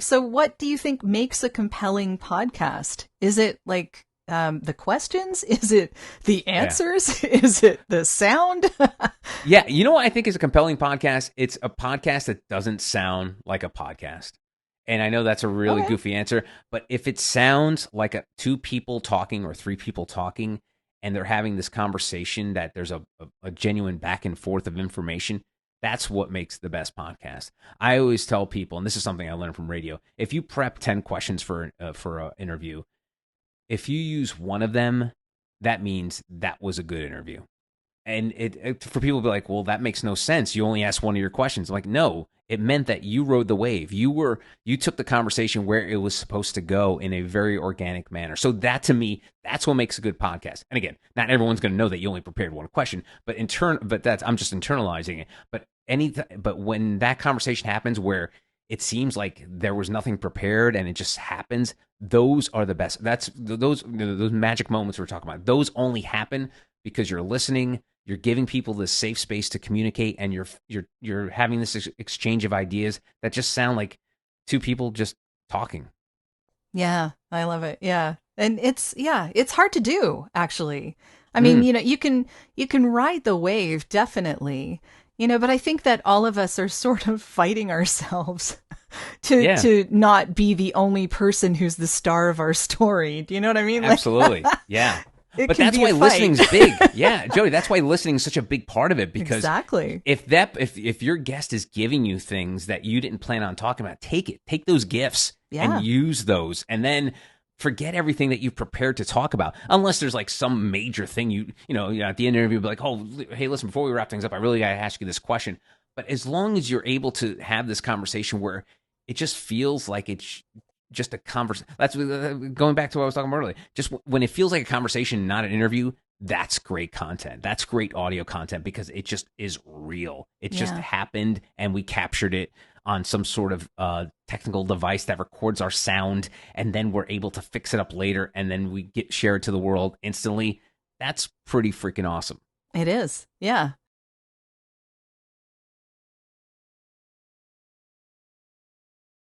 So what do you think makes a compelling podcast? Is it like the questions? Is it the answers? Yeah. Is it the sound? Yeah. You know what I think is a compelling podcast? It's a podcast that doesn't sound like a podcast. And I know that's a really goofy answer, but if it sounds like two people talking or three people talking, and they're having this conversation that there's a genuine back and forth of information, that's what makes the best podcast. I always tell people, and this is something I learned from radio, if you prep 10 questions for an interview, if you use one of them, that means that was a good interview. And it for people to be like, well, that makes no sense. You only asked one of your questions. I'm like, no, it meant that you rode the wave. You took the conversation where it was supposed to go in a very organic manner. So that, to me, that's what makes a good podcast. And again, not everyone's going to know that you only prepared one question, but I'm just internalizing it. But when that conversation happens where it seems like there was nothing prepared and it just happens, those are the best. That's those magic moments we're talking about. Those only happen because you're listening. You're giving people this safe space to communicate, and you're having this exchange of ideas that just sound like two people just talking. Yeah, I love it. Yeah. And it's hard to do, actually. I mean, you can ride the wave, definitely, but I think that all of us are sort of fighting ourselves to not be the only person who's the star of our story. Do you know what I mean? Absolutely. Yeah. But that's why listening's big. Yeah, Jodi, that's why listening is such a big part of it, because exactly. if your guest is giving you things that you didn't plan on talking about, take those gifts and use those, and then forget everything that you've prepared to talk about. Unless there's like some major thing you know at the end of the interview, be like, oh, hey, listen, before we wrap things up, I really got to ask you this question. But as long as you're able to have this conversation where it just feels like it's just a conversation. That's going back to what I was talking about earlier. Just when it feels like a conversation, not an interview, that's great content. That's great audio content, because it just is real. It just happened, and we captured it on some sort of technical device that records our sound, and then we're able to fix it up later, and then we share it to the world instantly. That's pretty freaking awesome. It is. Yeah.